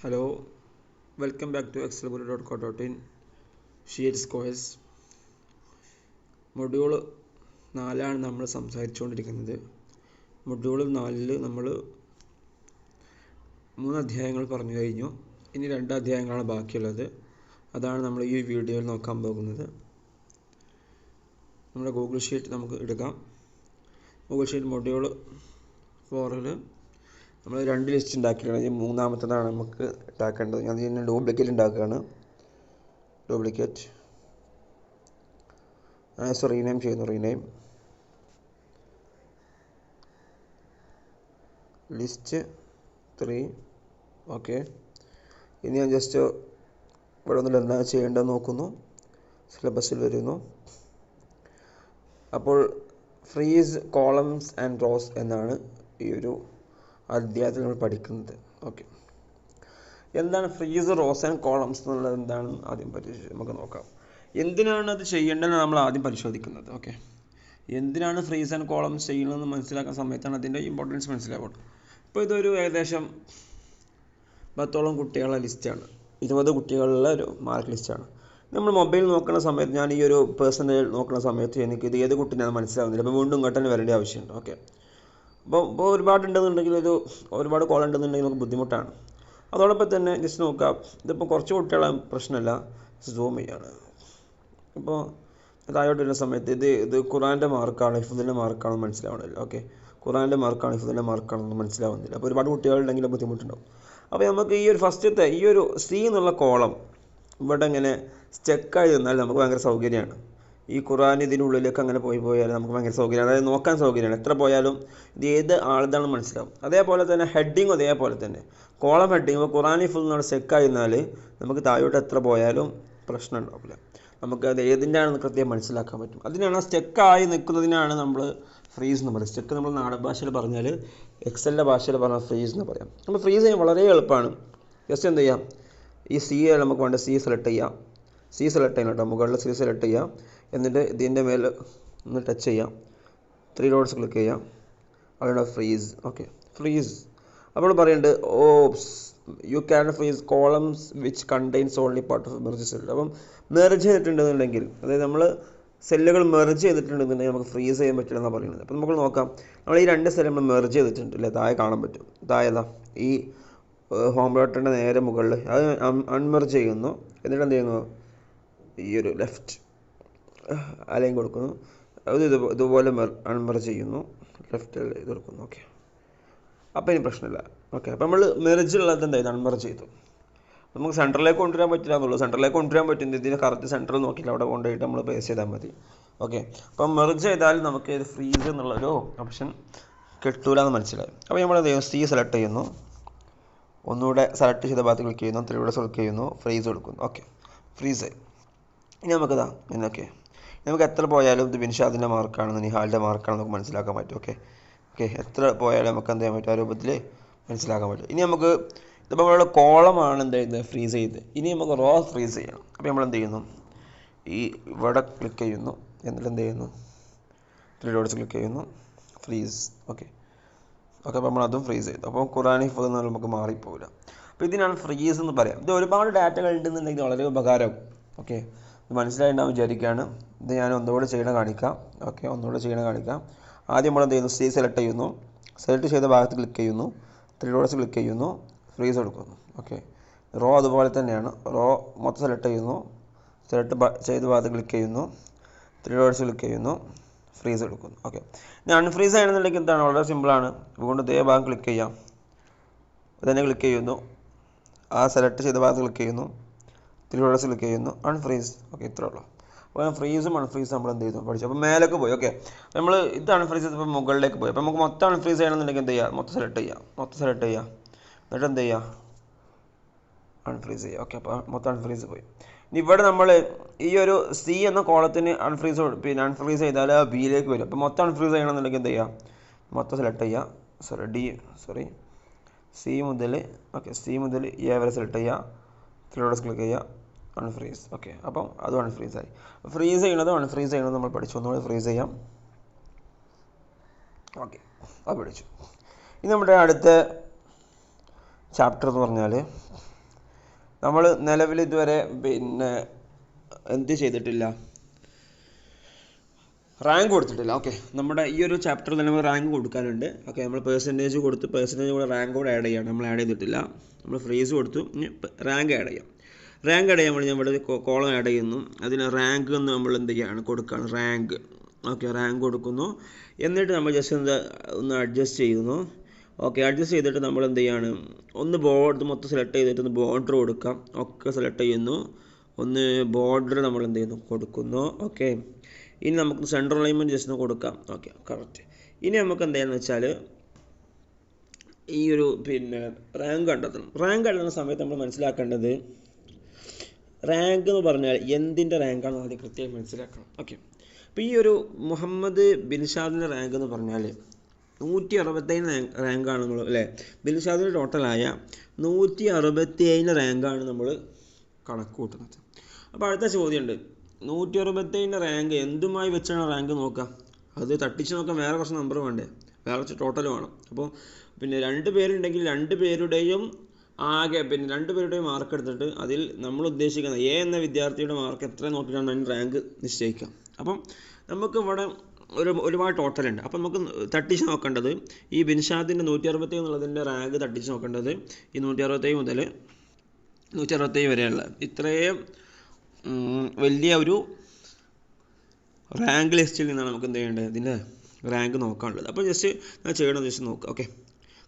Hello, welcome back to excelguru.co.in sheets course. Module 4 നമ്മൾ സംസാരിച്ചുകൊണ്ടിരിക്കുന്നത്. Module 4 നമ്മൾ 3 അധ്യായങ്ങൾ പറഞ്ഞു കഴിഞ്ഞു. ഇനി 2 അധ്യായങ്ങളാണ് ബാക്കിയുള്ളത്. അതാണ് നമ്മൾ ഈ വീഡിയോയിൽ നോക്കാൻ പോകുന്നത്. നമ്മുടെ ഗൂഗിൾ ഷീറ്റ് നമുക്ക് എടുക്കാം. ഗൂഗിൾ ഷീറ്റ് മൊഡ്യൂൾ 4 നമ്മൾ 2 ലിസ്റ്റ് ഉണ്ടാക്കിയിട്ടുണ്ട്. ഈ മൂന്നാമത്തതാണ് നമുക്ക് ഉണ്ടാക്കേണ്ടത്. ഞാൻ ഇതിന് ഡ്യൂപ്ലിക്കേറ്റ് ഉണ്ടാക്കുകയാണ്. റീനെയിം ചെയ്യുന്നു. Rename list 3. ഓക്കെ, ഇനി ഞാൻ ജസ്റ്റ് ഇവിടെ ഒന്നിൽ എന്താ ചെയ്യേണ്ടത് നോക്കുന്നു. സിലബസിൽ വരുന്നു. അപ്പോൾ ഫ്രീസ് കോളംസ് ആൻഡ് റോസ് എന്നാണ് ഈ ഒരു അധ്യായത്തിൽ നമ്മൾ പഠിക്കുന്നത്. ഓക്കെ, എന്താണ് ഫ്രീസ് റോസ് ആൻഡ് കോളംസ് എന്നുള്ളത് എന്താണെന്ന് ആദ്യം നമുക്ക് നോക്കാം. എന്തിനാണ് അത് ചെയ്യേണ്ടതെന്ന് നമ്മൾ ആദ്യം പരിശോധിക്കുന്നത്. ഓക്കെ, എന്തിനാണ് ഫ്രീസ് ആൻഡ് കോളംസ് ചെയ്യുന്നതെന്ന് മനസ്സിലാക്കുന്ന സമയത്താണ് അതിൻ്റെ ഇമ്പോർട്ടൻസ് മനസ്സിലാവുള്ളൂ. ഇപ്പോൾ ഇതൊരു ഏകദേശം 10ഓളം കുട്ടികളുടെ ലിസ്റ്റാണ്. 20 കുട്ടികളുടെ ഒരു മാർക്ക് ലിസ്റ്റാണ്. നമ്മൾ മൊബൈൽ നോക്കുന്ന സമയത്ത്, ഞാൻ ഈ ഒരു പേഴ്സണൽ നോക്കുന്ന സമയത്ത് എനിക്ക് ഇത് ഏത് കുട്ടീനാണ് മനസ്സിലാവുന്നില്ല. അപ്പോൾ വീണ്ടും ഇങ്ങോട്ട് തന്നെ വരേണ്ട ആവശ്യമുണ്ട്. ഓക്കെ, അപ്പോൾ ഒരുപാടുണ്ടെന്നുണ്ടെങ്കിൽ ഒരുപാട് കോൾ ഉണ്ടെന്നുണ്ടെങ്കിൽ നമുക്ക് ബുദ്ധിമുട്ടാണ്. അതോടൊപ്പം തന്നെ ജസ്റ്റ് നോക്കാം. ഇതിപ്പോൾ കുറച്ച് കുട്ടികളെ പ്രശ്നമല്ല, സൂം ചെയ്യാണ്. ഇപ്പോൾ താഴോട്ട് വരുന്ന സമയത്ത് ഇത് ഖുറാൻ്റെ മാർക്കാണ്, ഹിഫ്ദിൻ്റെ മാർക്കാണെന്ന് മനസ്സിലാവണമല്ലോ. ഓക്കെ, ഖുറാൻ്റെ മാർക്കാണ്, ഹിഫ്ദിൻ്റെ മാർക്കാണെന്ന് മനസ്സിലാവുന്നില്ല. അപ്പോൾ ഒരുപാട് കുട്ടികളുണ്ടെങ്കിൽ ബുദ്ധിമുട്ടുണ്ടാവും. അപ്പോൾ നമുക്ക് ഈ ഒരു ഫസ്റ്റത്തെ ഈ ഒരു സി എന്നുള്ള കോളം ഇവിടെ ഇങ്ങനെ സ്റ്റക്കായി നിന്നാൽ നമുക്ക് ഭയങ്കര സൗകര്യമാണ്. ഈ ഖുറാൻ ഇതിനുള്ളിലേക്ക് അങ്ങനെ പോയാൽ നമുക്ക് ഭയങ്കര സൗകര്യമാണ്. അതായത് നോക്കാൻ സൗകര്യമാണ്. എത്ര പോയാലും ഇത് ഏത് ആളുതാണെന്ന് മനസ്സിലാവും. അതേപോലെ തന്നെ ഹെഡിങ് അതേപോലെ തന്നെ കോളം ഹെഡിങ്. ഇപ്പോൾ ഖുറാനി ഫുൾ നമ്മൾ സ്റ്റക്കായി നിന്നാൽ നമുക്ക് താഴോട്ട് എത്ര പോയാലും പ്രശ്നം ഉണ്ടാവില്ല. നമുക്ക് അത് ഏതിൻ്റെ ആണെന്ന് കൃത്യം മനസ്സിലാക്കാൻ പറ്റും. അതിനാണ് സ്റ്റക്കായി നിൽക്കുന്നതിനാണ് നമ്മൾ ഫ്രീസ് എന്ന് പറയുന്നത്. സ്റ്റക്ക് നമ്മൾ നാടൻ ഭാഷയിൽ പറഞ്ഞാൽ, എക്സലിൻ്റെ ഭാഷയിൽ പറഞ്ഞാൽ ഫ്രീസ് എന്ന് പറയാം. നമ്മൾ ഫ്രീസ് ചെയ്യാൻ വളരെ എളുപ്പമാണ്. ജസ്റ്റ് എന്ത് ചെയ്യാം, ഈ സി നമുക്ക് വേണ്ട സി സെലക്ട് ചെയ്യാം. സി സെലക്ട് ചെയ്യണം കേട്ടോ. മുകളിൽ സി സെലക്ട് ചെയ്യാം. എന്നിട്ട് ഇതിൻ്റെ മേലെ ഒന്ന് ടച്ച് ചെയ്യാം. 3 ഡോട്ട്സ് ക്ലിക്ക് ചെയ്യാം. അവിടെ ഫ്രീസ്. Okay, freeze. അപ്പോൾ പറയുന്നുണ്ട് ops you can freeze columns which contains only part of merge cell. അപ്പം മെർജ് ചെയ്തിട്ടുണ്ടെന്നുണ്ടെങ്കിൽ, അതായത് നമ്മൾ സെല്ലുകൾ മെർജ് ചെയ്തിട്ടുണ്ടെന്നുണ്ടെങ്കിൽ നമുക്ക് ഫ്രീസ് ചെയ്യാൻ പറ്റില്ല എന്നാണ് പറയുന്നത്. അപ്പോൾ നമുക്ക് നോക്കാം. നമ്മൾ ഈ 2 സെല്ല് നമ്മൾ മെർജ് ചെയ്തിട്ടുണ്ട് അല്ലേ, താഴെ കാണാൻ പറ്റും. താഴെതാ ഈ ഹോം ബട്ടൻ്റെ നേരെ മുകളിൽ അത് അൺമെർജ് ചെയ്യുന്നു. എന്നിട്ട് എന്ത് ചെയ്യുന്നു, ഈ ഒരു ലെഫ്റ്റ് അലൈൻ കൊടുക്കുന്നു. അത് ഇതുപോലെ അൺമെർജ് ചെയ്യുന്നു. ലെഫ്റ്റ് ഇത് കൊടുക്കുന്നു. ഓക്കെ, അപ്പോൾ ഇനി പ്രശ്നമില്ല. ഓക്കെ, അപ്പോൾ നമ്മൾ മെർജുള്ളത് എന്താ, അൺമെർജ് ചെയ്തു. നമുക്ക് സെൻറ്ററിലേക്ക് കൊണ്ടുവരാൻ പറ്റില്ല എന്നുള്ളൂ. സെൻറ്ററിലേക്ക് കൊണ്ടുവരാൻ പറ്റും. ഇതിന് കറക്റ്റ് സെൻറ്ററിൽ നോക്കിയിട്ട് അവിടെ കൊണ്ടുപോയിട്ട് നമ്മൾ പേസ്റ്റ് ചെയ്താൽ മതി. ഓക്കെ, അപ്പം മെർജ് ചെയ്താൽ നമുക്ക് ഇത് ഫ്രീസ് എന്നുള്ളൊരു ഓപ്ഷൻ കിട്ടൂല എന്ന് മനസ്സിലായി. അപ്പോൾ നമ്മൾ എന്ത് ചെയ്യുന്നു, സി സെലക്ട് ചെയ്യുന്നു. ഒന്നുകൂടെ സെലക്ട് ചെയ്ത ഭാഗത്ത് ക്ലിക്ക് ചെയ്യുന്നു. 3 ഡോട്ട്സ് ക്ലിക്ക് ചെയ്യുന്നു. ഫ്രീസ് കൊടുക്കുന്നു. Okay, freeze. ഇനി നമുക്കിതാ എന്നൊക്കെ നമുക്ക് എത്ര പോയാലും ഇത് ബിൻഷാദിൻ്റെ മാർക്കാണെന്ന്, നിഹാലിൻ്റെ മാർക്കാണെന്ന് നമുക്ക് മനസ്സിലാക്കാൻ പറ്റും. ഓക്കെ, എത്ര പോയാലും നമുക്ക് എന്ത് ചെയ്യാൻ പറ്റും, ആ രൂപത്തിൽ മനസ്സിലാക്കാൻ പറ്റും. ഇനി നമുക്ക് ഇതിപ്പോൾ നമ്മളുടെ കോളമാണ് എന്ത് ചെയ്യുന്നത്, ഫ്രീസ് ചെയ്ത്. ഇനി നമുക്ക് റോ ഫ്രീസ് ചെയ്യണം. അപ്പോൾ നമ്മൾ എന്ത് ചെയ്യുന്നു, ഈ ഇവിടെ ക്ലിക്ക് ചെയ്യുന്നു. എന്നിട്ട് എന്ത് ചെയ്യുന്നു, 3 ഡോട്ട്സ് ക്ലിക്ക് ചെയ്യുന്നു. ഫ്രീസ്. ഓക്കെ, അപ്പോൾ നമ്മൾ അതും ഫ്രീസ് ചെയ്തു. അപ്പോൾ ഖുറാനി ഫുൾ നമുക്ക് മാറിപ്പോവില്ല. അപ്പോൾ ഇതിനാണ് ഫ്രീസ് എന്ന് പറയാം. ഇത് ഒരുപാട് ഡാറ്റകൾ ഉണ്ടെന്നുണ്ടെങ്കിൽ വളരെ ഉപകാരം. ഓക്കെ, മനസ്സിലായിട്ടുണ്ടാവും വിചാരിക്കുകയാണ്. ഇത് ഞാൻ ഒന്നുകൂടെ കാണിക്കാം. ഓക്കെ, ഒന്നുകൂടെ കാണിക്കാം. ആദ്യം നമ്മൾ എന്ത് ചെയ്യുന്നു, സി സെലക്ട് ചെയ്യുന്നു. സെലക്ട് ചെയ്ത ഭാഗത്ത് ക്ലിക്ക് ചെയ്യുന്നു. 3 ഡോട്ട്സ് ക്ലിക്ക് ചെയ്യുന്നു. ഫ്രീസ് കൊടുക്കുന്നു. ഓക്കെ, റോ അതുപോലെ തന്നെയാണ്. റോ മൊത്തം സെലക്ട് ചെയ്യുന്നു. സെലക്ട് ചെയ്ത ഭാഗത്ത് ക്ലിക്ക് ചെയ്യുന്നു. 3 ഡോട്ട്സ് ക്ലിക്ക് ചെയ്യുന്നു. ഫ്രീസ് എടുക്കുന്നു. ഓക്കെ, ഇനി അൺഫ്രീസ് ചെയ്യണമെന്നുണ്ടെങ്കിൽ എന്താണ്, വളരെ സിമ്പിളാണ്. അതുകൊണ്ട് ഇതേ ഭാഗം ക്ലിക്ക് ചെയ്യാം. ഇതന്നെ ക്ലിക്ക് ചെയ്യുന്നു. ആ സെലക്ട് ചെയ്ത ഭാഗത്ത് ക്ലിക്ക് ചെയ്യുന്നു. 3 ഡോട്ട്സ് ക്ലിക്ക് ചെയ്യുന്നു. അൺഫ്രീസ്. ഓക്കെ, ഇത്രേ ഉള്ളൂ. അപ്പോൾ ഫ്രീസും അൺഫ്രീസും നമ്മൾ എന്ത് ചെയ്തു, പഠിച്ചു. അപ്പോൾ മേലേക്ക് പോയി. ഓക്കെ, നമ്മൾ ഇത് അൺഫ്രീസ് ചെയ്തപ്പോൾ മുകളിലേക്ക് പോയി. അപ്പോൾ നമുക്ക് മൊത്തം അൺഫ്രീസ് ചെയ്യണമെന്നുണ്ടെങ്കിൽ എന്ത് ചെയ്യുക, മൊത്തം സെലക്ട് ചെയ്യുക. എന്നിട്ട് എന്ത് ചെയ്യുക, അൺഫ്രീസ് ചെയ്യുക. ഓക്കെ, അപ്പോൾ മൊത്തം അൺഫ്രീസ് പോയി. ഇനി ഇവിടെ നമ്മൾ ഈ ഒരു സി എന്ന കോളത്തിന് അൺഫ്രീസ് ചെയ്താൽ ബിയിലേക്ക് വരും. അപ്പോൾ മൊത്തം അൺഫ്രീസ് ചെയ്യണമെന്നുണ്ടെങ്കിൽ എന്ത് ചെയ്യുക, മൊത്തം സെലക്ട് ചെയ്യുക. സി മുതൽ എ വരെ സെലക്ട് ചെയ്യുക. 3 ഡോട്ട്സ് ക്ലിക്ക് ചെയ്യുക. അൺഫ്രീസ്. ഓക്കെ, അപ്പം അതും അൺഫ്രീസായി. ഫ്രീസ് ചെയ്യണതും അൺഫ്രീസ് ചെയ്യണതും നമ്മൾ പഠിച്ചു. ഒന്നുകൂടി ഫ്രീസ് ചെയ്യാം. ഓക്കെ, അത് പഠിച്ചു. ഇനി നമ്മുടെ അടുത്ത ചാപ്റ്റർ എന്ന് പറഞ്ഞാൽ നമ്മൾ നിലവിൽ ഇതുവരെ പിന്നെ എന്ത് ചെയ്തിട്ടില്ല, റാങ്ക് കൊടുത്തിട്ടില്ല. ഓക്കെ, നമ്മുടെ ഈ ഒരു ചാപ്റ്ററിൽ തന്നെ റാങ്ക് കൊടുക്കാനുണ്ട്. ഓക്കെ, നമ്മൾ പെർസെൻറ്റേജ് കൊടുത്ത് പെർസെൻറ്റേജ് കൂടെ റാങ്ക് കൂടെ ആഡ് ചെയ്യണം. നമ്മൾ ആഡ് ചെയ്തിട്ടില്ല. നമ്മൾ ഫ്രീസ് കൊടുത്തു, ഇനി റാങ്ക് ആഡ് ചെയ്യാം. റാങ്ക് ആഡ് ചെയ്യാൻ വേണ്ടി നമ്മൾ കോളം ആഡ് ചെയ്യുന്നു. അതിന് റാങ്ക് എന്ന് നമ്മൾ എന്ത് ചെയ്യാണ്, കൊടുക്കുകയാണ് റാങ്ക്. ഓക്കെ, റാങ്ക് കൊടുക്കുന്നു. എന്നിട്ട് നമ്മൾ ജസ്റ്റ് ഒന്ന് അഡ്ജസ്റ്റ് ചെയ്യുന്നു. ഓക്കെ, അഡ്ജസ്റ്റ് ചെയ്തിട്ട് നമ്മൾ എന്ത് ചെയ്യാണ്, ഒന്ന് ബോർഡ് മൊത്തം സെലക്ട് ചെയ്തിട്ട് ഒന്ന് ബോർഡർ കൊടുക്കാം. ഒക്കെ സെലക്ട് ചെയ്യുന്നു. ഒന്ന് ബോർഡർ നമ്മൾ എന്ത് ചെയ്യുന്നു, കൊടുക്കുന്നു. ഓക്കെ, ഇനി നമുക്ക് സെൻട്രൽ അലൈൻമെൻറ്റ് ജസ്റ്റ് ഒന്ന് കൊടുക്കാം. Okay, correct. ഇനി നമുക്ക് എന്താണെന്ന് വെച്ചാൽ ഈ ഒരു പിന്നെ റാങ്ക് കണ്ടെത്തണം. റാങ്ക് കണ്ടെത്തുന്ന സമയത്ത് നമ്മൾ മനസ്സിലാക്കേണ്ടത്, റാങ്ക് എന്ന് പറഞ്ഞാൽ എന്തിൻ്റെ റാങ്കാണെന്ന് ആദ്യം കൃത്യമായി മനസ്സിലാക്കണം. ഓക്കെ, അപ്പോൾ ഈ ഒരു മുഹമ്മദ് ബിൻഷാദിൻ്റെ റാങ്ക് എന്ന് പറഞ്ഞാൽ 167 റാങ്കാണ് നമ്മൾ അല്ലേ, ബിൻഷാദിൻ്റെ ടോട്ടലായ 167 റാങ്കാണ് നമ്മൾ കണക്ക് കൂട്ടുന്നത്. അപ്പോൾ അടുത്ത ചോദ്യമുണ്ട്, 167 റാങ്ക് എന്തുമായി വെച്ചാണ് റാങ്ക് നോക്കുക? അത് തട്ടിച്ച് നോക്കാൻ വേറെ കുറച്ച് നമ്പർ വേണ്ടേ, വേറെ കുറച്ച് ടോട്ടൽ വേണം. അപ്പോൾ പിന്നെ 2 പേരുണ്ടെങ്കിൽ 2 പേരുടെയും ആകെ പിന്നെ 2 പേരുടെയും മാർക്ക് എടുത്തിട്ട് അതിൽ നമ്മൾ ഉദ്ദേശിക്കുന്ന എ എന്ന വിദ്യാർത്ഥിയുടെ മാർക്ക് എത്ര നോക്കിയിട്ടാണ് അതിന് റാങ്ക് നിശ്ചയിക്കാം. അപ്പം നമുക്ക് ഇവിടെ ഒരുപാട് ടോട്ടലുണ്ട്. അപ്പം നമുക്ക് തട്ടിച്ച് നോക്കേണ്ടത് ഈ ബിൻഷാദിൻ്റെ 167 എന്നുള്ളതിൻ്റെ റാങ്ക് തട്ടിച്ച് നോക്കേണ്ടത് ഈ 167 മുതൽ 167 വരെയുള്ള ഇത്രയും വലിയ ഒരു റാങ്ക് ലിസ്റ്റിൽ നിന്നാണ് നമുക്ക് എന്ത് ചെയ്യേണ്ടത്, ഇതിൻ്റെ റാങ്ക് നോക്കാനുള്ളത്. അപ്പോൾ ജസ്റ്റ് ഞാൻ ചെയ്യണമെന്ന് ജസ്റ്റ് നോക്കുക. ഓക്കെ,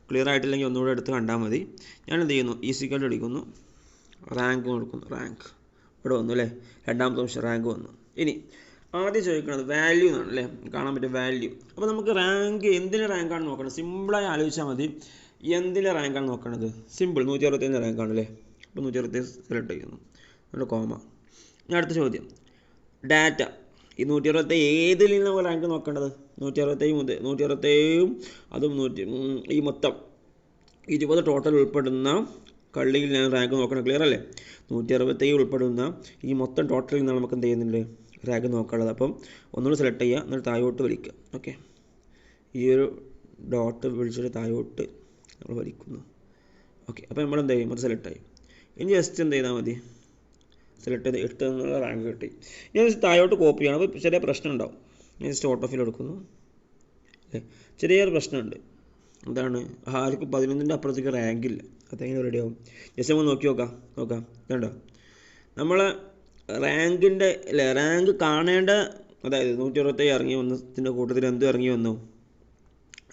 ക്ലിയർ ആയിട്ടില്ലെങ്കിൽ ഒന്നുകൂടെ എടുത്ത് കണ്ടാൽ മതി. ഞാൻ എന്ത് ചെയ്യുന്നു, ഈസിക്കൽ അടിക്കുന്നു, റാങ്ക് കൊടുക്കുന്നു. റാങ്ക് ഇവിടെ വന്നു അല്ലേ, രണ്ടാമത്തെ ഓപ്ഷൻ റാങ്ക് വന്നു. ഇനി ആദ്യം ചോദിക്കുന്നത് വാല്യൂ എന്നാണ് അല്ലേ, കാണാൻ പറ്റും വാല്യൂ. അപ്പോൾ നമുക്ക് റാങ്ക് എന്തിൻ്റെ റാങ്കാണ് നോക്കണം, സിമ്പിളായി ആലോചിച്ചാൽ മതി. എന്തിൻ്റെ റാങ്കാണ് നോക്കണത്, സിമ്പിൾ 167 റാങ്കാണ് അല്ലേ. അപ്പോൾ 167 സെലക്ട് ചെയ്യുന്നു, എന്നിട്ട് കോമ. ഇനി അടുത്ത ചോദ്യം, ഡാറ്റ. ഈ 167 ഏതിൽ നിന്നാണ് റാങ്ക് നോക്കേണ്ടത്, 167 മുതൽ 167 അതും ഈ മൊത്തം 20 ടോട്ടൽ ഉൾപ്പെടുന്ന കള്ളിയിൽ ഞാൻ റാങ്ക് നോക്കണം. ക്ലിയർ അല്ലേ, 167 ഉൾപ്പെടുന്ന ഈ മൊത്തം ടോട്ടലിൽ നിന്നാണ് നമുക്ക് എന്ത് ചെയ്യുന്നുണ്ട്, റാങ്ക് നോക്കാനുള്ളത്. അപ്പം ഒന്നുകൂടി സെലക്ട് ചെയ്യുക, എന്നിട്ട് താഴോട്ട് വലിക്കുക. ഓക്കെ, ഈ ഒരു ഡോട്ട് വിളിച്ചിട്ട് താഴോട്ട് നമ്മൾ വലിക്കുന്നു. ഓക്കെ, അപ്പോൾ നമ്മൾ എന്ത് ചെയ്യും, അത് സെലക്ട് ആയി. ഇനി ജസ്റ്റ് എന്ത് ചെയ്താൽ മതി, സെലക്ട് ചെയ്ത് 8 എന്നുള്ള റാങ്ക് കിട്ടി. ഞാൻ താഴോട്ട് കോപ്പി ചെയ്യണം. അപ്പോൾ ചെറിയ പ്രശ്നം ഉണ്ടാവും. ഞാൻ ജസ്റ്റ് ഓട്ടോ ഫിൽ എടുക്കുന്നു അല്ലേ, ചെറിയൊരു പ്രശ്നമുണ്ട്. എന്താണ്, ആർക്കും 11ൻ്റെ അപ്പുറത്തേക്ക് റാങ്കില്ല. അതെങ്ങനെ റെഡിയാവും, ജസ്റ്റ് നമ്മൾ നോക്കാം. ഇതുണ്ടോ, നമ്മൾ റാങ്കിൻ്റെ അല്ലേ, റാങ്ക് കാണേണ്ട, അതായത് 167 ഇറങ്ങി വന്നതിൻ്റെ കൂട്ടത്തിൽ എന്തും ഇറങ്ങി വന്നു,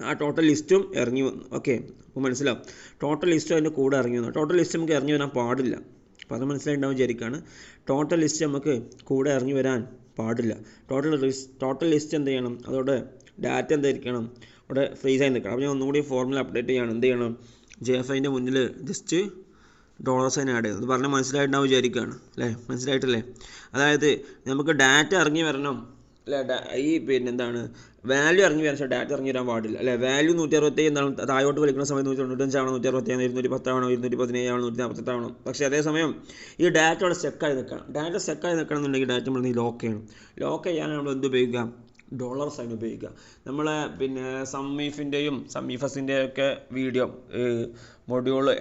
ആ ടോട്ടൽ ലിസ്റ്റും ഇറങ്ങി വന്നു. ഓക്കെ, അപ്പോൾ മനസ്സിലാവും, ടോട്ടൽ ലിസ്റ്റും അതിൻ്റെ കൂടെ ഇറങ്ങി വന്നു. ടോട്ടൽ ലിസ്റ്റ് നമുക്ക് ഇറങ്ങി വരാൻ പാടില്ല. അപ്പോൾ അത് മനസ്സിലായിട്ടുണ്ടാവും വിചാരിക്കുകയാണ്. ടോട്ടൽ ലിസ്റ്റ് നമുക്ക് കൂടെ ഇറങ്ങി വരാൻ പാടില്ല. ടോട്ടൽ ലിസ്റ്റ് എന്ത് ചെയ്യണം, അതോടെ ഡാറ്റ എന്തായിരിക്കണം, അവിടെ ഫ്രീസായി നിൽക്കണം. അപ്പോൾ ഞാൻ ഒന്നുകൂടി ഫോർമുല അപ്ഡേറ്റ് ചെയ്യണം. എന്ത് ചെയ്യണം, JFIൻ്റെ മുന്നിൽ ജസ്റ്റ് $സൈൻ ആഡ് ചെയ്തു. അത് പറഞ്ഞാൽ മനസ്സിലായിട്ടുണ്ടാവും വിചാരിക്കുകയാണ് അല്ലേ, മനസ്സിലായിട്ടില്ലേ? അതായത് നമുക്ക് ഡാറ്റ ഇറങ്ങി വരണം അല്ലേ, ഈ പിന്നെ എന്താണ് വാല്യൂ ഇറങ്ങി വരാൻ, ഡാറ്റ ഇറങ്ങി വരാൻ പാടില്ല അല്ലേ. വാല്യൂ 167 എന്താണ്, താഴോട്ട് വലിക്കുന്ന സമയത്ത് 195 ആവണം, 167, 210 ആവണം, 217 ആവണം, 148 ആവണം. പക്ഷേ അതേസമയം ഈ ഡാറ്റ അവിടെ സ്റ്റക്കായി നിൽക്കണം. ഡാറ്റ സ്റ്റക്കായി നിൽക്കണം എന്നുണ്ടെങ്കിൽ ഡാറ്റ നമ്മൾ ലോക്ക് ചെയ്യണം. ലോക്ക് ചെയ്യാനാണ് നമ്മൾ എന്ത് ഉപയോഗിക്കുക, $സൈൻ ഉപയോഗിക്കുക. നമ്മളെ പിന്നെ സമ്മീഫസിൻ്റെ ഒക്കെ വീഡിയോ മൊഡ്യൂൾ 3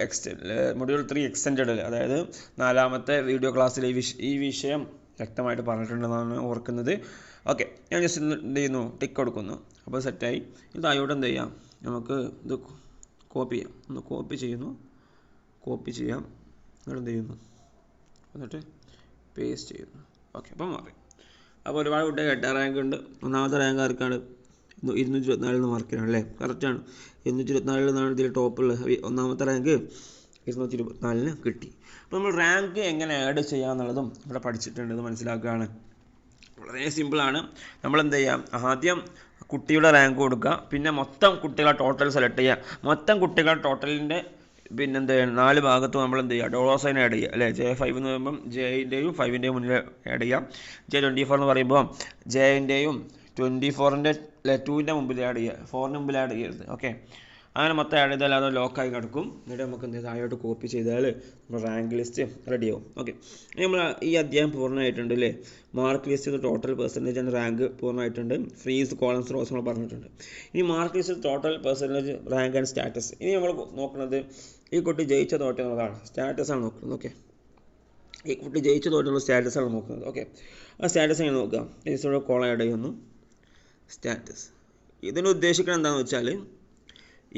എക്സ്റ്റൻഡ് അല്ലേ, അതായത് 4ാമത്തെ വീഡിയോ ക്ലാസ്സിൽ ഈ വിഷയം വ്യക്തമായിട്ട് പറഞ്ഞിട്ടുണ്ടെന്നാണ് ഓർക്കുന്നത്. ഓക്കെ, ഞാൻ ജസ്റ്റ് എന്ത് ചെയ്യുന്നു, ടിക്ക് കൊടുക്കുന്നു. അപ്പോൾ സെറ്റായി. ഇത് താഴോട്ട് എന്ത് ചെയ്യാം, നമുക്ക് ഇത് കോപ്പി ചെയ്യാം. ഒന്ന് കോപ്പി ചെയ്യാം, എന്നിട്ട് എന്ത് ചെയ്യുന്നു, എന്നിട്ട് പേസ്റ്റ് ചെയ്യുന്നു. ഓക്കെ, അപ്പോൾ മാറി. അപ്പോൾ ഒരുപാട് കുട്ടികൾ 8 റാങ്ക് ഉണ്ട്. 1ാമത്തെ റാങ്ക് ആർക്കാണ്, 224 മാർക്കിനാണ് അല്ലേ, കറക്റ്റാണ്. 224 ഇതിൽ ടോപ്പുള്ള 1ാമത്തെ റാങ്ക് 224 കിട്ടി. അപ്പോൾ നമ്മൾ റാങ്ക് എങ്ങനെ ആഡ് ചെയ്യാമെന്നുള്ളതും ഇവിടെ പഠിച്ചിട്ടുണ്ട്. ഇത് മനസ്സിലാക്കുകയാണ്, വളരെ സിമ്പിളാണ്. നമ്മൾ എന്ത് ചെയ്യാം, ആദ്യം കുട്ടിയുടെ റാങ്ക് കൊടുക്കുക, പിന്നെ മൊത്തം കുട്ടികളുടെ ടോട്ടൽ സെലക്ട് ചെയ്യുക. മൊത്തം കുട്ടികളുടെ ടോട്ടലിൻ്റെ പിന്നെ എന്ത് ചെയ്യണം, 4 ഭാഗത്തും നമ്മൾ എന്ത് ചെയ്യുക, $സൈൻ ആഡ് ചെയ്യുക അല്ലേ. J5 എന്ന് പറയുമ്പം Jൻ്റെയും 5ൻ്റെയും മുന്നിൽ ആഡ് ചെയ്യാം. J24 എന്ന് പറയുമ്പോൾ Jൻ്റെയും 24ൻ്റെ അല്ലെ 2ൻ്റെ മുമ്പിൽ ആഡ് ചെയ്യുക, 4ൻ്റെ മുമ്പിൽ ആഡ് ചെയ്യരുത്. ഓക്കെ, അങ്ങനെ മൊത്തം ആഡ് ചെയ്താൽ അത് ലോക്കായി കിടക്കും. എന്നിട്ട് നമുക്ക് എന്ത് താഴോട്ട് കോപ്പി ചെയ്താൽ നമ്മൾ റാങ്ക് ലിസ്റ്റ് റെഡിയാവും. ഓക്കെ, നമ്മൾ ഈ അധ്യായം പൂർണ്ണമായിട്ടുണ്ട് അല്ലേ. Mark list total percentage and rank പൂർണ്ണമായിട്ടുണ്ട്. ഫ്രീസ്, കോളംസ്, റോസ് നമ്മൾ പറഞ്ഞിട്ടുണ്ട്. ഇനി mark list total percentage, rank and status. ഇനി നമ്മൾ നോക്കുന്നത് ഈ കുട്ടി ജയിച്ച തോറ്റ എന്നുള്ളതാണ്, സ്റ്റാറ്റസ് ആണ് നോക്കുന്നത്. ഓക്കെ, ഈ കുട്ടി ജയിച്ചു തോറ്റുള്ള സ്റ്റാറ്റസാണ് നോക്കുന്നത്. ഓക്കെ, ആ സ്റ്റാറ്റസ് എങ്ങനെ നോക്കുക? രജിസ്റ്ററുടെ കോളം ആഡ് ചെയ്യുന്നു, സ്റ്റാറ്റസ്. ഇതിന് ഉദ്ദേശിക്കുന്നത് എന്താണെന്ന് വെച്ചാൽ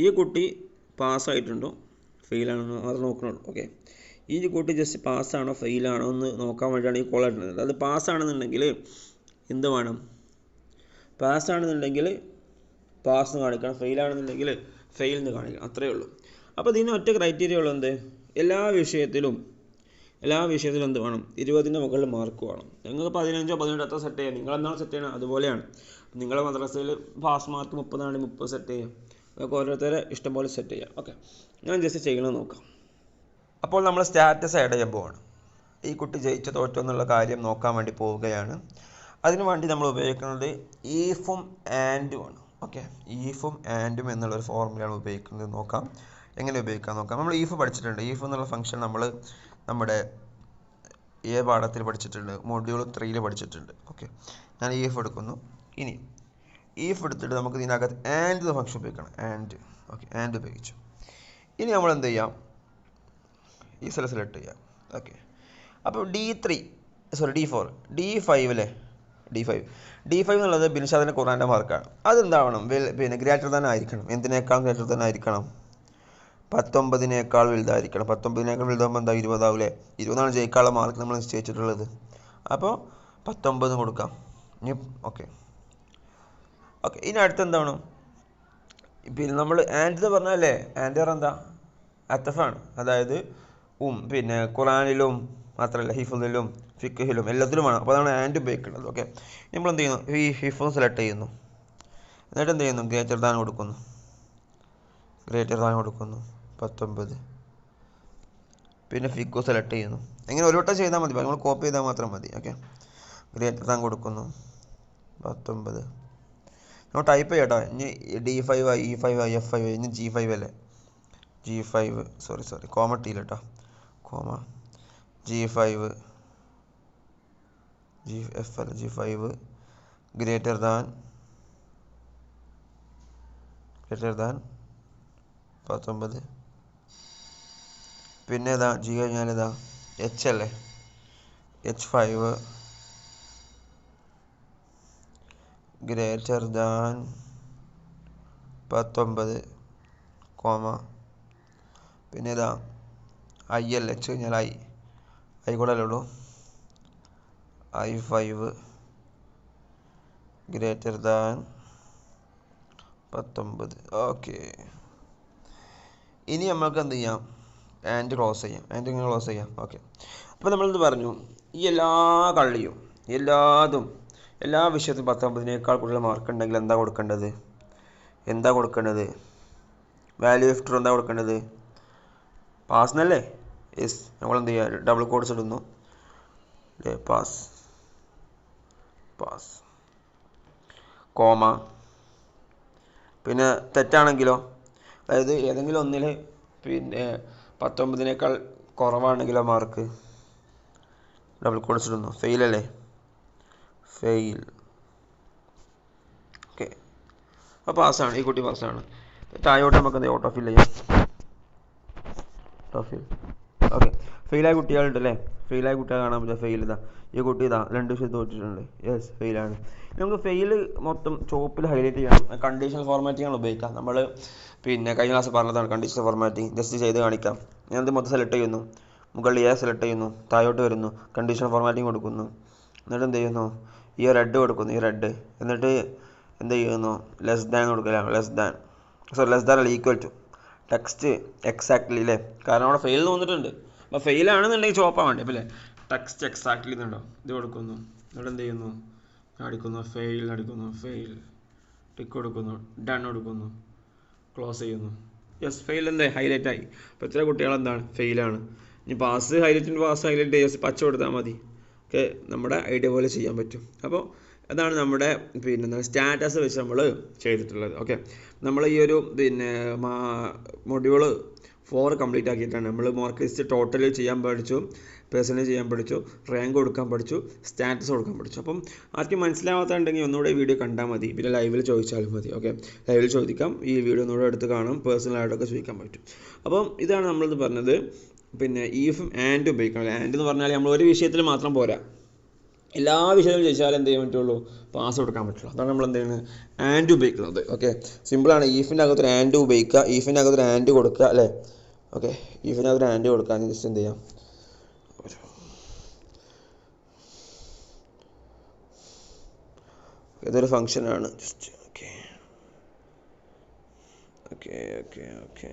ഈ കുട്ടി പാസ്സായിട്ടുണ്ടോ ഫെയിലാണോ അത് നോക്കണുള്ളൂ. ഓക്കെ, ഈ കുട്ടി ജസ്റ്റ് പാസ്സാണോ ഫെയിലാണോ എന്ന് നോക്കാൻ വേണ്ടിയാണ് ഈ കോൾ ഇടുന്നത്. അത് പാസ്സാണെന്നുണ്ടെങ്കിൽ എന്ത് വേണം? പാസ്സാണെന്നുണ്ടെങ്കിൽ പാസ് എന്ന് കാണിക്കണം, ഫെയിലാണെന്നുണ്ടെങ്കിൽ ഫെയിൽ എന്ന് കാണിക്കണം, അത്രയേ ഉള്ളൂ. അപ്പോൾ ഇതിന് ഒറ്റ ക്രൈറ്റീരിയ ഉള്ളത് എന്ത്? എല്ലാ വിഷയത്തിലും എന്ത് വേണം? 20ൻ്റെ മുകളിൽ മാർക്ക് വേണം. നിങ്ങൾക്ക് 15 18 എത്ര സെറ്റ് ചെയ്യാം, നിങ്ങളെന്താണ് സെറ്റ് ചെയ്യണം അതുപോലെയാണ്. നിങ്ങളുടെ മദ്രസയിൽ പാസ് മാർക്ക് 30 ആണെങ്കിൽ 30 സെറ്റ് ചെയ്യാം. അതൊക്കെ ഓരോരുത്തരെ ഇഷ്ടംപോലെ സെറ്റ് ചെയ്യാം. ഓക്കെ, ഞാൻ ജസ്റ്റ് ചെയ്യണമെന്ന് നോക്കാം. അപ്പോൾ നമ്മൾ സ്റ്റാറ്റസ് ആഡ് ചെയ്യാൻ പോവാണ്. ഈ കുട്ടി ജയിച്ച തോറ്റോ എന്നുള്ള കാര്യം നോക്കാൻ വേണ്ടി പോവുകയാണ്. അതിനു വേണ്ടി നമ്മൾ ഉപയോഗിക്കുന്നത് ഈഫും ആൻഡും ആണ്. ഓക്കെ, ഈഫും ആൻഡും എന്നുള്ളൊരു ഫോർമുലയാണ് ഉപയോഗിക്കുന്നത്. നോക്കാം എങ്ങനെ ഉപയോഗിക്കാൻ നോക്കാം. നമ്മൾ ഈഫ് പഠിച്ചിട്ടുണ്ട്. ഈഫ് എന്നുള്ള ഫംഗ്ഷൻ നമ്മൾ നമ്മുടെ പാഠത്തിൽ പഠിച്ചിട്ടുണ്ട്, മൊഡ്യൂൾ 3 പഠിച്ചിട്ടുണ്ട്. ഓക്കെ, ഞാൻ ഈഫ് എടുക്കുന്നു. ഇനി ഈഫ് എടുത്തിട്ട് നമുക്ക് ഇതിനകത്ത് ആൻഡ് എന്ന ഫംഗ്ഷൻ ഉപയോഗിക്കണം. ആൻഡ്. ഓക്കെ, ആൻഡ് ഉപയോഗിച്ചു. ഇനി നമ്മൾ എന്ത് ചെയ്യാം? ഈ സെലക്ട് ചെയ്യാം. ഓക്കെ, അപ്പോൾ D4 D5 എന്നുള്ളത് ബിൻഷാദിൻ്റെ ഖുർആൻ്റെ മാർക്കാണ്. അതെന്താവണം? ഗ്രേറ്റർ ദാൻ ആയിരിക്കണം. എന്തിനേക്കാൾ ഗ്രേറ്റർ ദാൻ ആയിരിക്കണം? 19നേക്കാൾ വലുതായിരിക്കണം. 19നേക്കാൾ വലുതാകുമ്പോൾ എന്താ? 20 ആവില്ലേ? 20ആണ് ജയിക്കാനുള്ള മാർക്ക് നമ്മൾ നിശ്ചയിച്ചിട്ടുള്ളത്. അപ്പോൾ 19 കൊടുക്കാം. ഓക്കെ, ഇനി അടുത്ത് എന്താണ്? പിന്നെ നമ്മൾ ആൻഡ് എന്ന് പറഞ്ഞാലേ, ആൻഡ് പറഞ്ഞാൽ എന്താ? അത്തഫാണ്. അതായത് പിന്നെ ഖുറാനിലും മാത്രമല്ല ഹിഫ്ളിലും ഫിഖ്ഹിലും എല്ലാത്തിലുമാണ്. അപ്പോൾ അതാണ് ആൻഡ് ഉപയോഗിക്കുന്നത്. ഓക്കെ, നമ്മൾ എന്ത് ചെയ്യുന്നു? ഈ ഹിഫ് സെലക്ട് ചെയ്യുന്നു, എന്നിട്ട് എന്ത് ചെയ്യുന്നു? ഗ്രേറ്റർ ദാൻ കൊടുക്കുന്നു. 19. പിന്നെ ഫിഖ് സെലക്ട് ചെയ്യുന്നു. ഇങ്ങനെ ഒരു വട്ടം ചെയ്താൽ മതി, നമ്മൾ കോപ്പി ചെയ്താൽ മാത്രം മതി. ഓക്കെ, ഗ്രേറ്റർ ദാൻ കൊടുക്കുന്നു 19. നമ്മൾ ടൈപ്പ് ചെയ്യട്ടോ. ഇനി D5 E5 F5 ഇനി G5 അല്ലേ? G5 സോറി കോമ ടീല കേട്ടോ, കോമ G5 GF അല്ല G5 ഗ്രേറ്റർ ദാൻ 19. പിന്നെ ഇതാ G കഴിഞ്ഞാൽ ഇതാ H അല്ലേ? H5 ഗ്രേറ്റർ ദാൻ 19 കോമ പിന്നെ ഇതാ I അല്ലേ? H കഴിഞ്ഞാൽ I കൂടെ അല്ലേ ഉള്ളൂ? I5 greater than 19. ഓക്കെ, ഇനി നമ്മൾക്ക് എന്ത് ചെയ്യാം? ആൻഡ് ക്ലോസ് ചെയ്യാം. ആൻഡ് ഇങ്ങനെ ക്ലോസ് ചെയ്യാം. ഓക്കെ, അപ്പോൾ നമ്മളെന്ത് പറഞ്ഞു? ഈ എല്ലാ വിഷയത്തിലും 19നേക്കാൾ കൂടുതൽ മാർക്ക് ഉണ്ടെങ്കിൽ എന്താ കൊടുക്കേണ്ടത്? വാല്യൂ ഓഫ് ട്രൂ എന്താ കൊടുക്കേണ്ടത്? പാസ് എന്നല്ലേ? യെസ്, നമ്മളെന്ത് ചെയ്യുക? ഡബിൾ കോഡ്സ് ഇടുന്നു, പാസ് കോമ. പിന്നെ തെറ്റാണെങ്കിലോ, അതായത് ഏതെങ്കിലും ഒന്നിൽ പിന്നെ 19നേക്കാൾ കുറവാണെങ്കിലോ മാർക്ക്, ഡബിൾ കോഡ്സ് ഇടുന്നു. ഫെയിൽ അല്ലേ? ഫെയിൽ. ഓക്കെ, അപ്പോൾ പാസ്സാണ്. ഈ കുട്ടി പാസ്സാണ്. താഴോട്ട് നമുക്ക് എന്ത് ഓട്ടോ ഫിൽ ചെയ്യാം? ഓക്കെ, ഫെയിലായ കുട്ടികളുണ്ടല്ലേ? ഫെയിലായ കുട്ടികൾ കാണാൻ പറ്റുക. ഫെയിൽ ഇതാ, ഈ കുട്ടി ഇതാ 2 വിഷയം തോറ്റിട്ടുണ്ട്. യെസ്, ഫെയിലാണ്. നമുക്ക് ഫെയിൽ മൊത്തം ചോപ്പിൽ ഹൈലൈറ്റ് ചെയ്യണം. കണ്ടീഷണൽ ഫോർമാറ്റിംഗ് ഉപയോഗിക്കാം. നമ്മൾ പിന്നെ കഴിഞ്ഞ ക്ലാസ് പറഞ്ഞതാണ് കണ്ടീഷണൽ ഫോർമാറ്റിംഗ്. ജസ്റ്റ് ചെയ്ത് കാണിക്കാം. ഞാനത് മൊത്തം സെലക്ട് ചെയ്യുന്നു, മുകളിൽ സെലക്ട് ചെയ്യുന്നു, താഴോട്ട് വരുന്നു, കണ്ടീഷണൽ ഫോർമാറ്റിംഗ് കൊടുക്കുന്നു, എന്നിട്ട് എന്ത് ചെയ്യുന്നു? ഈ റെഡ് കൊടുക്കുന്നു, ഈ റെഡ്. എന്നിട്ട് എന്ത് ചെയ്യുന്നു? ലെസ് ദാൻ കൊടുക്കലാണ്. ലെസ് ദാൻ അല്ല, ഈക്വൽ ടു ടെക്സ്റ്റ് എക്സാക്ട്ലി അല്ലേ? കാരണം അവിടെ ഫെയിൽ തോന്നിട്ടുണ്ട്. അപ്പോൾ ഫെയിലാണെന്നുണ്ടെങ്കിൽ ചോപ്പാൻ വേണ്ടി അപ്പോൾ അല്ലേ? ടെക്സ്റ്റ് എക്സാക്ട്ലി എന്നുണ്ടോ? ഇത് കൊടുക്കുന്നു, ഇവിടെ എന്ത് ചെയ്യുന്നു? അടിക്കുന്നു, ഫെയിൽ ടിക്ക് കൊടുക്കുന്നു, ഡൺ കൊടുക്കുന്നു, ക്ലോസ് ചെയ്യുന്നു. യെസ്, ഫെയിൽ എന്താ? ഹൈലൈറ്റ് ആയി. അപ്പോൾ ഇത്ര കുട്ടികൾ എന്താണ്? ഫെയിലാണ്. ഇനി പാസ് ഹൈലൈറ്റ് യെസ് പച്ച കൊടുത്താൽ മതി. ഒക്കെ നമ്മുടെ ഐഡിയ പോലെ ചെയ്യാൻ പറ്റും. അപ്പോൾ അതാണ് നമ്മുടെ പിന്നെ സ്റ്റാറ്റസ് വെച്ച് നമ്മൾ ചെയ്തിട്ടുള്ളത്. ഓക്കെ, നമ്മൾ ഈ ഒരു പിന്നെ മൊഡ്യൂൾ 4 കംപ്ലീറ്റ് ആക്കിയിട്ടാണ്. നമ്മൾ മാർക്ക് ലിസ്റ്റ് ടോട്ടൽ ചെയ്യാൻ പഠിച്ചു, പേഴ്സണലി ചെയ്യാൻ പഠിച്ചു, റാങ്ക് കൊടുക്കാൻ പഠിച്ചു, സ്റ്റാറ്റസ് കൊടുക്കാൻ പഠിച്ചു. അപ്പം ആർക്കും മനസ്സിലാവാത്തുണ്ടെങ്കിൽ ഒന്നുകൂടെ വീഡിയോ കണ്ടാൽ മതി, പിന്നെ ലൈവിൽ ചോദിച്ചാലും മതി. ഓക്കെ, ലൈവിൽ ചോദിക്കാം, ഈ വീഡിയോ ഒന്നുകൂടെ എടുത്ത് കാണാം, പേഴ്സണലായിട്ടൊക്കെ ചോദിക്കാൻ പറ്റും. അപ്പം ഇതാണ് നമ്മളിത് പറഞ്ഞത്. പിന്നെ ഈഫും ആൻഡ് ഉപയോഗിക്കണം. ആൻഡ് എന്ന് പറഞ്ഞാൽ നമ്മൾ ഒരു വിഷയത്തിൽ മാത്രം പോരാ, എല്ലാ വിഷയത്തിലും ചോദിച്ചാൽ എന്ത് ചെയ്യാൻ പറ്റുള്ളൂ, പാസ് കൊടുക്കാൻ പറ്റുള്ളൂ. അതാണ് നമ്മൾ എന്ത് ചെയ്യുന്നത്, ആൻഡ് ഉപയോഗിക്കുന്നത്. ഓക്കെ, സിമ്പിളാണ്. ഈഫിൻ്റെ അകത്തൊരു ആൻഡ് ഉപയോഗിക്കുക, ഈഫിൻ്റെ അകത്തൊരു ആൻഡ് കൊടുക്കുക അല്ലേ. ഓക്കെ, ഈഫിൻ്റെ അകത്തൊരു ആൻഡ് കൊടുക്കുക. ജസ്റ്റ് എന്ത് ചെയ്യാം, ഇതൊരു ഫംഗ്ഷനാണ്. Just okay okay okay okay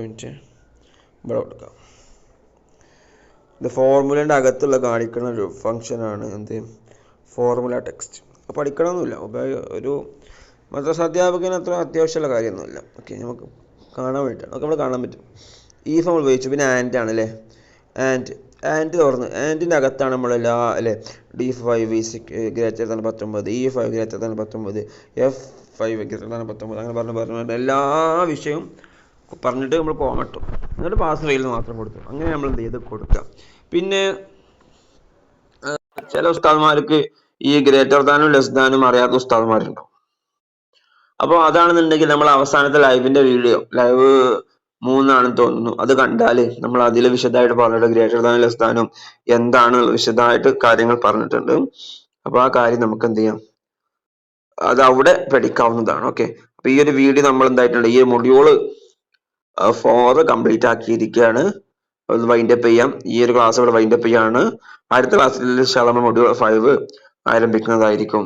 minute ഇവിടെ കൊടുക്കാം. ഇത് ഫോർമുലേൻ്റെ അകത്തുള്ള കാണിക്കുന്ന ഒരു ഫംഗ്ഷനാണ് എന്ത്, ഫോർമുല ടെക്സ്റ്റ്. പഠിക്കണമെന്നില്ല, ഒരു മദ്രസ അധ്യാപകന് അത്ര അത്യാവശ്യമുള്ള കാര്യമൊന്നുമില്ല. ഓക്കെ, നമുക്ക് കാണാൻ വേണ്ടിയിട്ടാണ്. നമുക്ക് നമ്മൾ കാണാൻ പറ്റും. ഈഫ് നമ്മൾ ഉപയോഗിച്ചു. പിന്നെ ആൻഡ് ആണ് അല്ലേ, ആൻഡ് തുറന്ന് ആൻഡിൻ്റെ അകത്താണ് നമ്മളെല്ലാ അല്ലേ, D5 greater than 19, E5 greater than 19, F5 greater than 19, അങ്ങനെ പറഞ്ഞു എല്ലാ വിഷയവും പറഞ്ഞിട്ട് നമ്മൾ കോമട്ടും, എന്നിട്ട് പാസ് ഫെയിൽ മാത്രം കൊടുത്തു. അങ്ങനെ നമ്മൾ എന്ത് ചെയ്ത് കൊടുക്കുക. പിന്നെ ചില ഉസ്താദ്മാർക്ക് ഈ ഗ്രേറ്റർ ദാനും ലെസ് ദാനും അറിയാത്ത ഉസ്താദ്മാരുണ്ടാവും. അപ്പോൾ അതാണെന്നുണ്ടെങ്കിൽ നമ്മൾ അവസാനത്തെ ലൈവിന്റെ വീഡിയോ, ലൈവ് 3 തോന്നുന്നു, അത് കണ്ടാൽ നമ്മൾ അതിൽ വിശദമായിട്ട് പറഞ്ഞിട്ട് ഗ്രേറ്റർ ദാനും ലെസ് ദാനും എന്താണ് വിശദമായിട്ട് കാര്യങ്ങൾ പറഞ്ഞിട്ടുണ്ട്. അപ്പോൾ ആ കാര്യം നമുക്ക് എന്ത് ചെയ്യാം, അത് അവിടെ പഠിക്കാവുന്നതാണ്. ഓക്കെ, അപ്പോൾ ഈ ഒരു വീഡിയോ നമ്മൾ എന്തായിട്ടുണ്ട്, ഈ മൊഡ്യൂള് 4 കംപ്ലീറ്റ് ആക്കിയിരിക്കുകയാണ്. അത് വൈൻഡപ്പ് ചെയ്യാം. ഈ ഒരു ക്ലാസ് ഇവിടെ വൈൻഡപ്പ് ചെയ്യാണ്. അടുത്ത ക്ലാസ്സിൽ മൊഡ്യൂൾ 5 ആരംഭിക്കുന്നതായിരിക്കും.